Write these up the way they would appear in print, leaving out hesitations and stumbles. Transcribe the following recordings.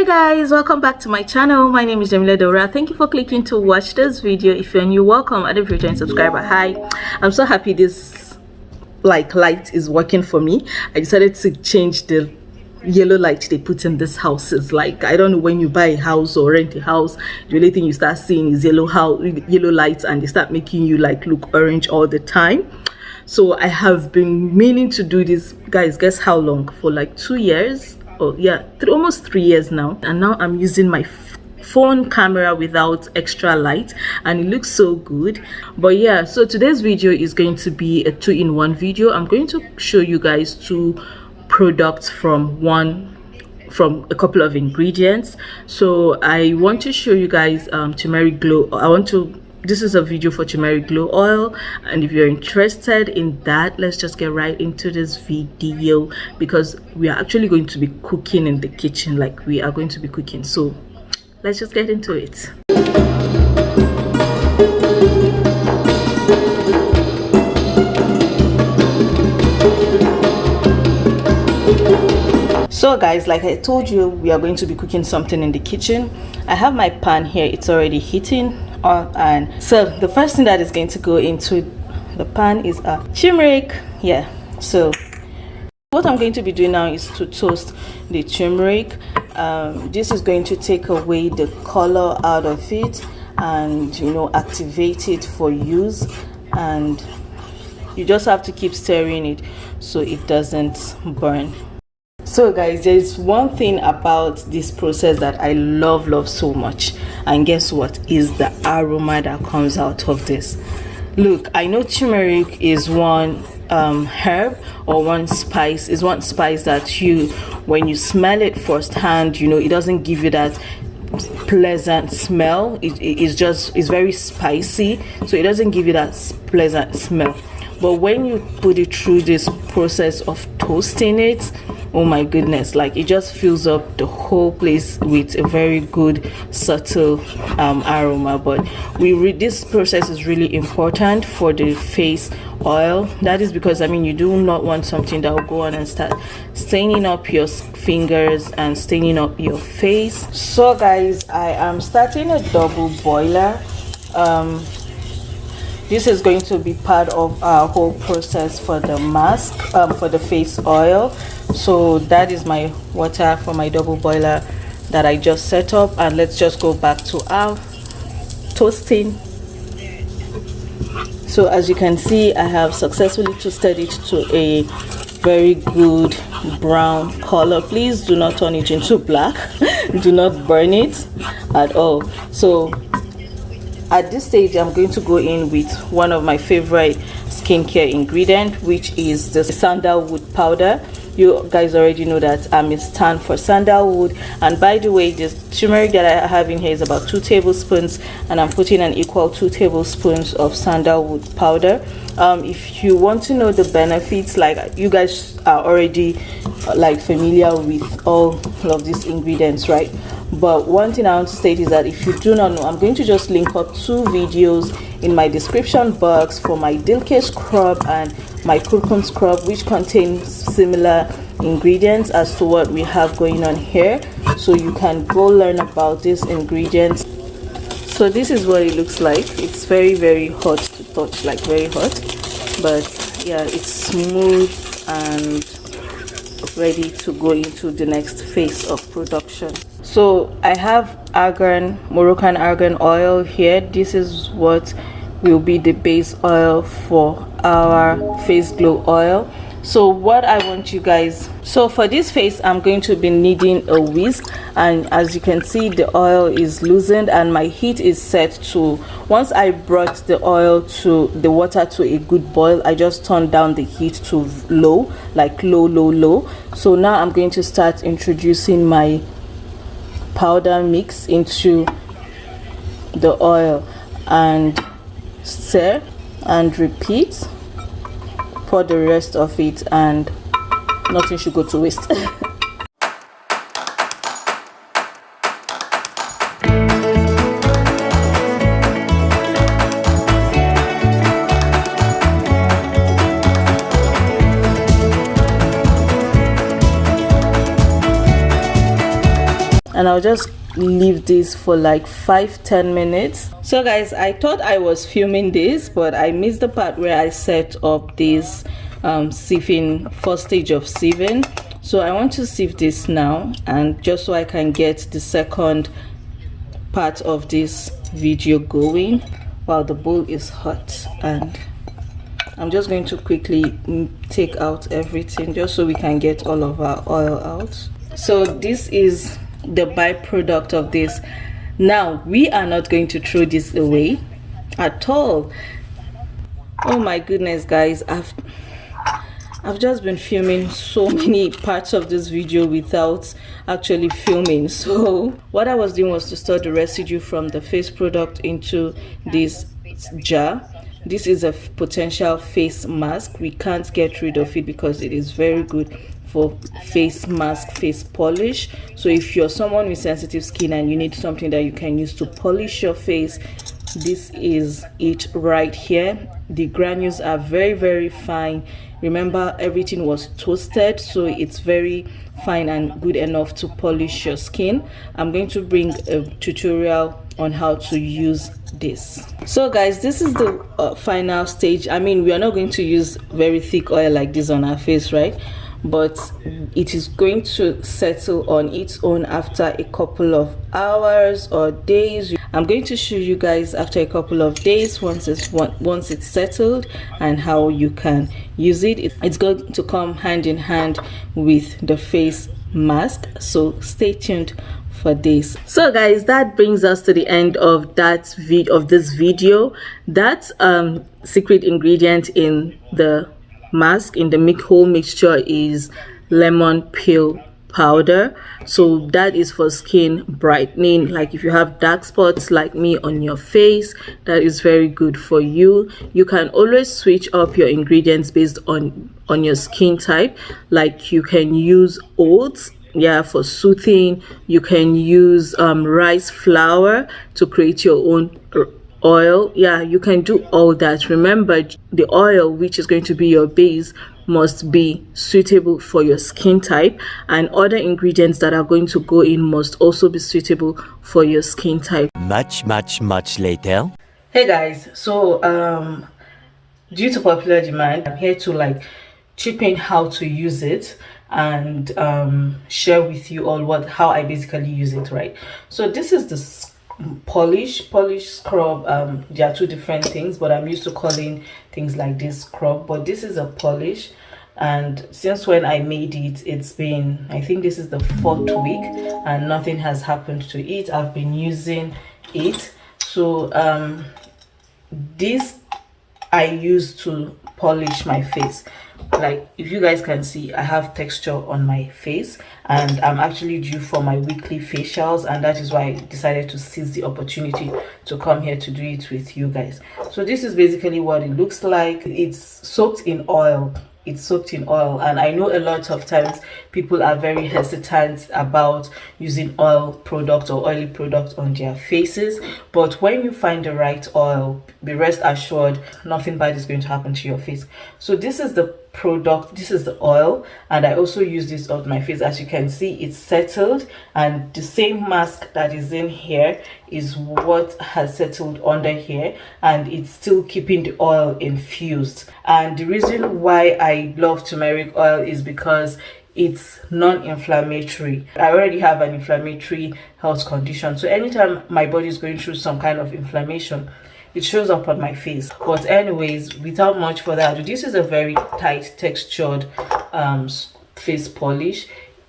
Hey guys, welcome back to my channel. My name is jamiladaura. Thank you for clicking to watch this video. If you're new, welcome, and if you're a returning subscriber, hi. I'm so happy this light is working for me. I decided to change the yellow light they put in this house. Is like, I don't know, when you buy a house or rent a house, the only thing you start seeing is yellow lights, and they start making you like look orange all the time. So I have been meaning to do this, guys. Guess how long? For like 2 years. Oh yeah, almost 3 years now. And now I'm using my phone camera without extra light, and it looks so good. But yeah, so today's video is going to be a 2-in-1 video. I'm going to show you guys 2 products from a couple of ingredients. So I want to show you guys turmeric glow. This is a video for turmeric glow oil, and if you're interested in that, let's just get right into this video, because we are actually going to be cooking in the kitchen. Like, we are going to be cooking, so let's just get into it. So guys, like I told you, we are going to be cooking something in the kitchen. I have my pan here, it's already heating. And so the first thing that is going to go into the pan is turmeric. Yeah, so what I'm going to be doing now is to toast the turmeric. This is going to take away the color out of it and, you know, activate it for use. And you just have to keep stirring it so it doesn't burn. So guys, there's one thing about this process that I love so much, and guess what? Is the aroma that comes out of this. Look, I know turmeric is one herb or one spice that when you smell it firsthand, you know, it doesn't give you that pleasant smell. It's very spicy, so it doesn't give you that pleasant smell. But when you put it through this process of toasting it, oh my goodness, like, it just fills up the whole place with a very good subtle aroma. But this process is really important for the face oil. That is because, I mean, you do not want something that will go on and start staining up your fingers and staining up your face. So guys, I am starting a double boiler. This is going to be part of our whole process for the mask, for the face oil. So that is my water for my double boiler that I just set up, and let's just go back to our toasting. So as you can see, I have successfully toasted it to a very good brown color. Please do not turn it into black. Do not burn it at all. So at this stage, I'm going to go in with one of my favorite skincare ingredient, which is the sandalwood powder. You guys already know that I'm a stan for sandalwood. And by the way, this turmeric that I have in here is about 2 tablespoons, and I'm putting an equal 2 tablespoons of sandalwood powder. If you want to know the benefits, like, you guys are already like familiar with all of these ingredients, right? But one thing I want to state is that if you do not know, I'm going to just link up 2 videos in my description box for my dilke scrub and my curcum scrub, which contains similar ingredients as to what we have going on here, so you can go learn about these ingredients. So this is what it looks like. It's very hot to touch, like very hot, but yeah, it's smooth and ready to go into the next phase of production. So I have argan, Moroccan argan oil here. This is what will be the base oil for our face glow oil. So what I want you guys, so for this face, I'm going to be needing a whisk, and as you can see, the oil is loosened and my heat is set to, once I brought the water to a good boil, I just turned down the heat to low, like low. So now I'm going to start introducing my powder mix into the oil and stir and repeat. Pour the rest of it, and nothing should go to waste. and I'll just leave this for like 5-10 minutes. So guys, I thought I was filming this, but I missed the part where I set up this sieving, first stage of sieving. So I want to sieve this now, and just so I can get the second part of this video going while the bowl is hot. And I'm just going to quickly take out everything just so we can get all of our oil out. So this is the byproduct of this. Now we are not going to throw this away at all. Oh my goodness guys, I've just been filming so many parts of this video without actually filming. So what I was doing was to store the residue from the face product into this jar. This is a potential face mask. We can't get rid of it because it is very good for face mask, face polish. So if you're someone with sensitive skin and you need something that you can use to polish your face, this is it right here. The granules are very, very fine. Remember, everything was toasted, so it's very fine and good enough to polish your skin. I'm going to bring a tutorial on how to use this. So guys, this is the final stage. I mean, we are not going to use very thick oil like this on our face, right? But it is going to settle on its own after a couple of hours or days. I'm going to show you guys after a couple of days once it's settled and how you can use it. It's going to come hand in hand with the face mask, so stay tuned for this. So guys, that brings us to the end of this video. That secret ingredient in the mask, in the whole mixture, is lemon peel powder. So that is for skin brightening. Like if you have dark spots like me on your face, that is very good for you. You can always switch up your ingredients based on your skin type. Like you can use oats, yeah, for soothing. You can use rice flour to create your own oil. Yeah, you can do all that. Remember, the oil which is going to be your base must be suitable for your skin type, and other ingredients that are going to go in must also be suitable for your skin type. Much later. Hey guys, so due to popular demand, I'm here to like chip in how to use it and share with you all how I basically use it, right? So this is the polish scrub. There are two different things, but I'm used to calling things like this scrub, but this is a polish. And since when I made it, it's been, I think this is the 4th week, and nothing has happened to it. I've been using it. So this I use to polish my face. Like if you guys can see, I have texture on my face, and I'm actually due for my weekly facials, and that is why I decided to seize the opportunity to come here to do it with you guys. So this is basically what it looks like. It's soaked in oil. And I know a lot of times people are very hesitant about using oil product or oily product on their faces, but when you find the right oil, be rest assured nothing bad is going to happen to your face. So this is the product, this is the oil, and I also use this on my face. As you can see, it's settled, and the same mask that is in here is what has settled under here, and it's still keeping the oil infused. And the reason why I love turmeric oil is because it's non-inflammatory. I already have an inflammatory health condition, so anytime my body is going through some kind of inflammation, it shows up on my face. But anyways, without much further ado, this is a very tight textured face polish.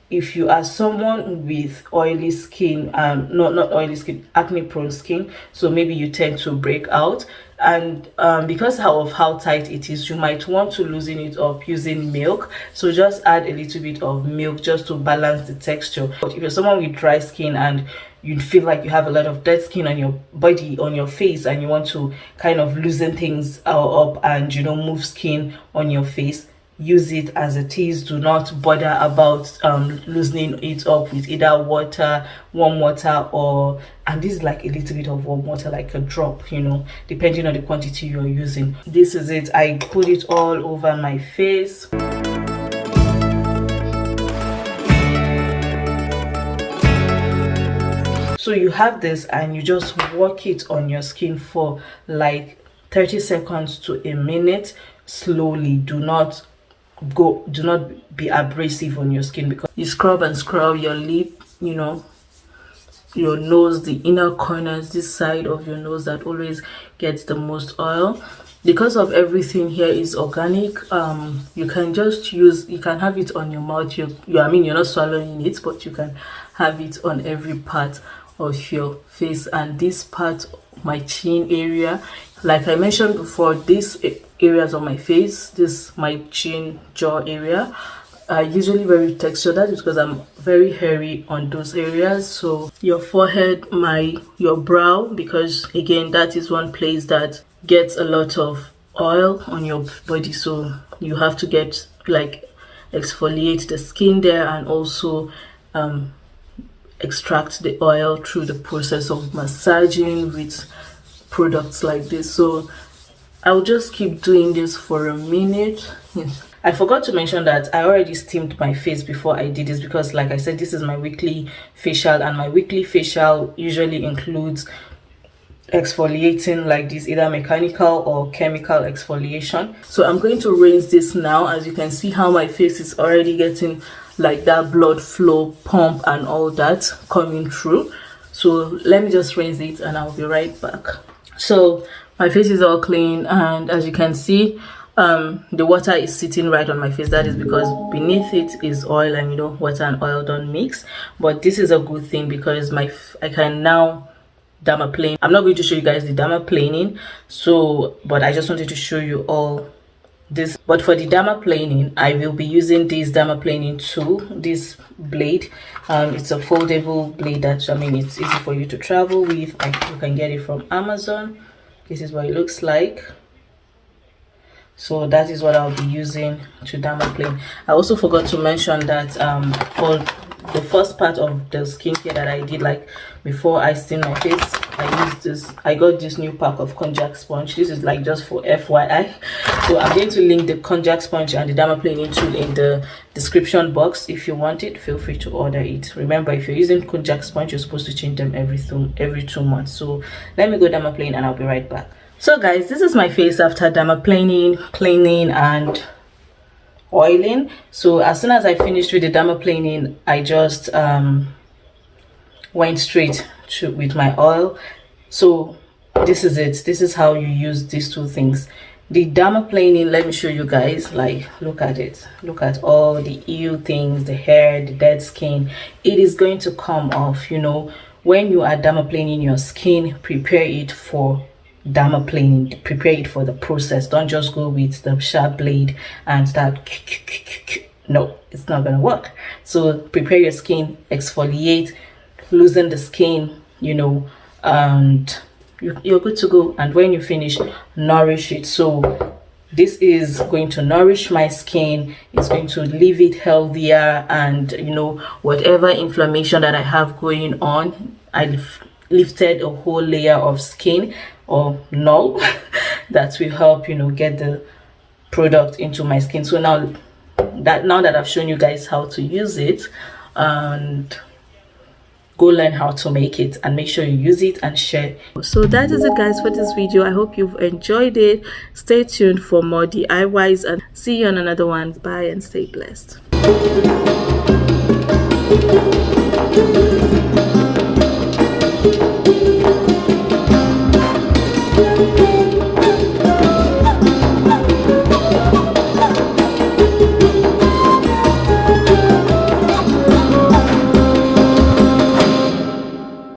If you are someone with oily skin, not oily skin, acne prone skin, so maybe you tend to break out, and because of how tight it is, you might want to loosen it up using milk. So just add a little bit of milk just to balance the texture. But if you're someone with dry skin and you feel like you have a lot of dead skin on your body, on your face, and you want to kind of loosen things up and, you know, move skin on your face, use it as it is. Do not bother about loosening it up with either water, warm water, or, and this is like a little bit of warm water, like a drop, you know, depending on the quantity you're using. This is it. I put it all over my face. So you have this and you just work it on your skin for like 30 seconds to a minute slowly. Do not be abrasive on your skin, because you scrub and scrub your lip, you know, your nose, the inner corners, this side of your nose that always gets the most oil. Because of everything here is organic, you can have it on your mouth. I mean, you're not swallowing it, but you can have it on every part of your face. And this part, my chin area, like I mentioned before, these areas on my face, this my chin, jaw area, are usually very textured. That is because I'm very hairy on those areas. So your forehead, your brow, because again, that is one place that gets a lot of oil on your body, so you have to get exfoliate the skin there, and also extract the oil through the process of massaging with products like this. So I'll just keep doing this for a minute. I forgot to mention that I already steamed my face before I did this, because like I said, this is my weekly facial, and my weekly facial usually includes exfoliating like this, either mechanical or chemical exfoliation. So I'm going to rinse this now. As you can see how my face is already getting like that blood flow, pump and all that coming through. So let me just rinse it and I'll be right back. So my face is all clean, and as you can see, the water is sitting right on my face. That is because beneath it is oil, and you know, water and oil don't mix. But this is a good thing, because I can now dermaplane. I'm not going to show you guys the dermaplaning, but I just wanted to show you all this. But for the dermaplaning, I will be using this dermaplaning tool, this blade. It's a foldable blade that, I mean, it's easy for you to travel with. You can get it from Amazon. This is what it looks like. So that is what I'll be using to dermaplane. I also forgot to mention that for the first part of the skincare that I did, like before I steam my face, I got this new pack of konjac sponge. This is like just for FYI. So I'm going to link the konjac sponge and the dermaplaning tool in the description box. If you want it, feel free to order it. Remember, if you're using konjac sponge, you're supposed to change them every 2 months. So let me go dermaplane and I'll be right back. So guys, this is my face after dermaplaning, cleaning and oiling. So as soon as I finished with the dermaplaning, I just went straight with my oil. So this is it. This is how you use these two things. The dermaplaning, let me show you guys. Like, look at it. Look at all the ew things, the hair, the dead skin. It is going to come off. You know, when you are dermaplaning your skin, prepare it for dermaplaning, prepare it for the process. Don't just go with the sharp blade and start. No, it's not gonna work. So prepare your skin, exfoliate, loosen the skin, you know, and you're good to go. And when you finish, nourish it. So this is going to nourish my skin. It's going to leave it healthier, and you know, whatever inflammation that I have going on, I've lifted a whole layer of skin, or no, that will help, you know, get the product into my skin. So now that I've shown you guys how to use it, and go learn how to make it, and make sure you use it and share. So that is it guys for this video. I hope you've enjoyed it. Stay tuned for more DIYs, and see you on another one. Bye and stay blessed. Thank you.